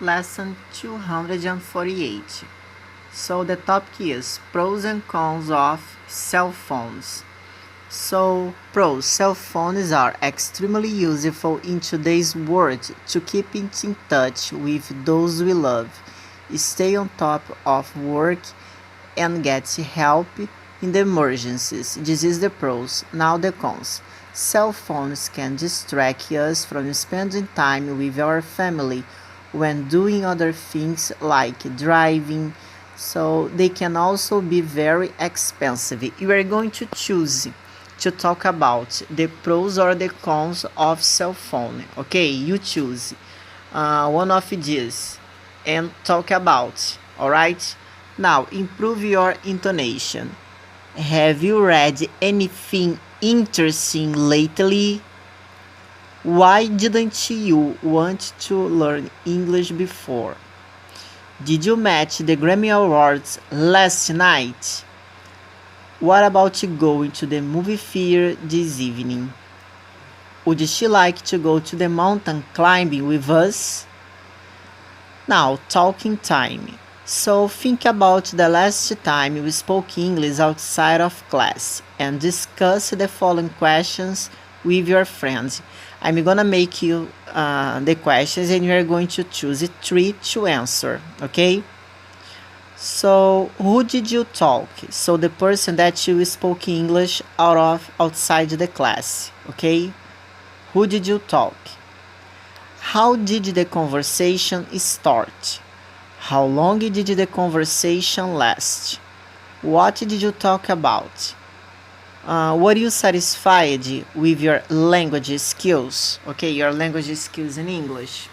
Lesson 248. So the topic is pros and cons of cell phones. So pros, cell phones are extremely useful in today's world to keep in touch with those we love, stay on top of work, and get help in the emergencies. This is the pros. Now the cons. Cell phones can distract us from spending time with our family when doing other things like driving, so they can also be very expensive. You are going to choose to talk about the pros or the cons of cell phone. Okay, you choose one of these and talk about. All right. Now improve your intonation. Have you read anything interesting lately? Why didn't you want to learn English before? Did you match the Grammy Awards last night? What about going to the movie theater this evening? Would she like to go to the mountain climbing with us? Now, talking time. So think about the last time you spoke English outside of class and discuss the following questions with your friends. I'm gonna make you the questions and you are going to choose three to answer, okay? So, who did you talk? So, the person that you spoke English outside the class, okay? Who did you talk? How did the conversation start? How long did the conversation last? What did you talk about? Were you satisfied with your language skills? Okay, your language skills in English.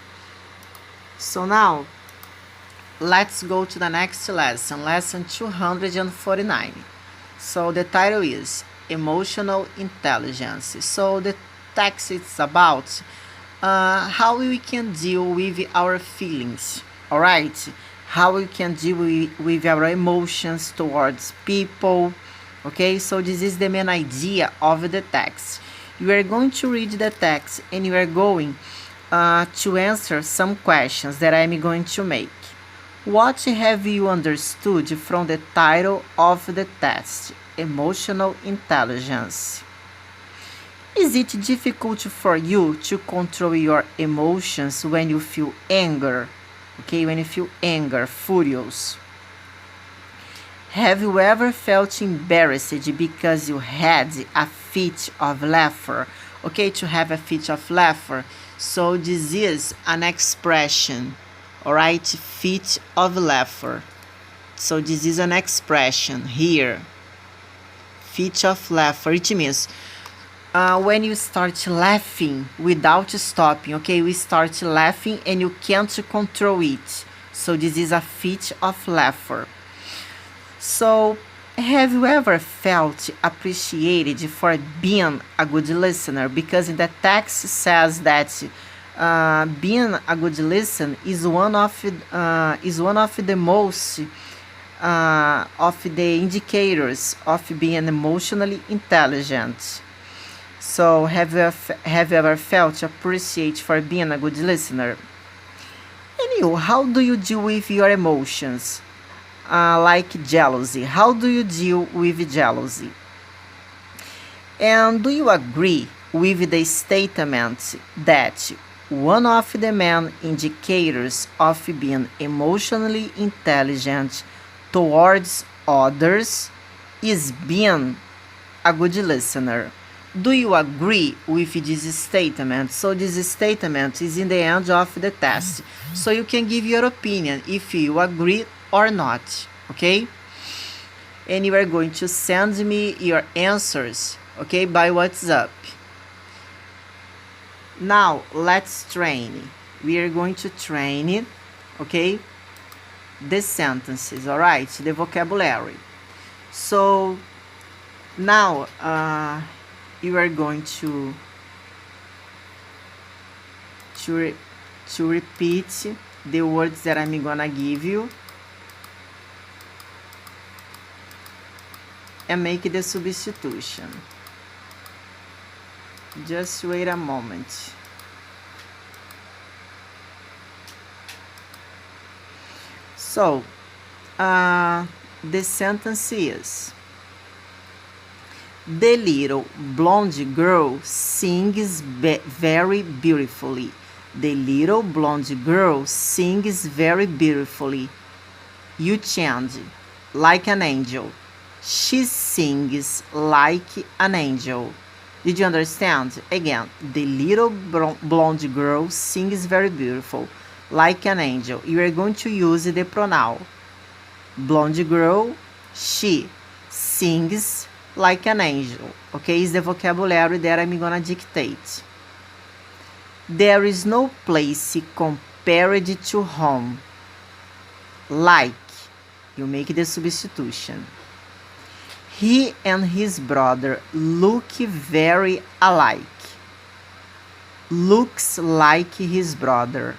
So now, let's go to the next lesson, lesson 249. So the title is Emotional Intelligence. So the text is about how we can deal with our feelings, all right? How we can deal with our emotions towards people, okay? So this is the main idea of the text. You are going to read the text and you are going to answer some questions that I'm going to make. What have you understood from the title of the test? Emotional intelligence. Is it difficult for you to control your emotions when you feel anger? Okay, when you feel anger, furious. Have you ever felt embarrassed because you had a fit of laughter? Okay, to have a fit of laughter. So this is an expression, all right? Fit of laughter. So this is an expression here. Fit of laughter. It means when you start laughing without stopping, okay? We start laughing and you can't control it. So this is a fit of laughter. So have you ever felt appreciated for being a good listener? Because in the text says that being a good listener is one of the most of the indicators of being emotionally intelligent. So have you ever felt appreciated for being a good listener? And you, how do you deal with your emotions? Like jealousy. How do you deal with jealousy? And do you agree with the statement that one of the main indicators of being emotionally intelligent towards others is being a good listener? Do you agree with this statement? So this statement is in the end of the test. So you can give your opinion if you agree or not, okay? And you are going to send me your answers, okay, by WhatsApp. Now, let's train. We are going to train it, okay? The sentences, all right? The vocabulary. So, now, you are going to repeat the words that I'm gonna give you and make the substitution. Just wait a moment. So, the sentence is: the little blonde girl sings very beautifully. The little blonde girl sings very beautifully. You change, like an angel. She sings like an angel. Did you understand? Again, the little blonde girl sings very beautiful, like an angel. You are going to use the pronoun blonde girl, she sings like an angel. Okay, is the vocabulary that I'm gonna dictate. There is no place compared to home. Like, you make the substitution. He and his brother look very alike. Looks like his brother.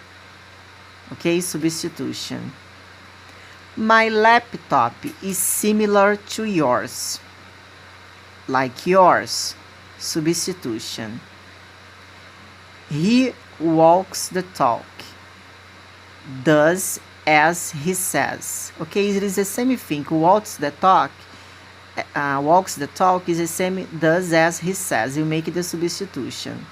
Okay, substitution. My laptop is similar to yours. Like yours. Substitution. He walks the talk. Does as he says. Okay, it is the same thing. Walks the talk is the same, does as he says. You make the substitution.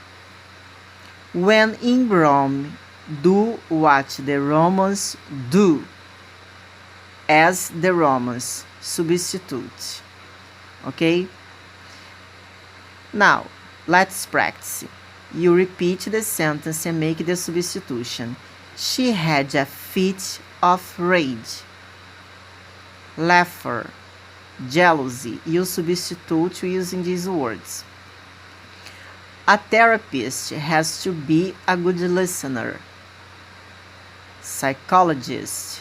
When in Rome, do what the Romans do. As the Romans. Substitute. Okay? Now, let's practice. You repeat the sentence and make the substitution. She had a fit of rage. Laughter. Jealousy. You substitute using these words. A therapist has to be a good listener. Psychologist.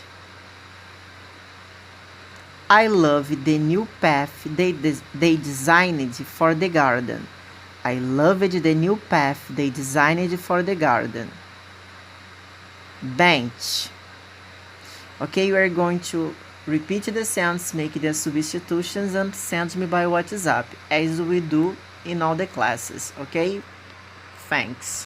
I love the new path they designed for the garden. I loved the new path they designed for the garden. Bench. Okay, you are going to repeat the sentence, make the substitutions, and send me by WhatsApp, as we do in all the classes. Okay? Thanks.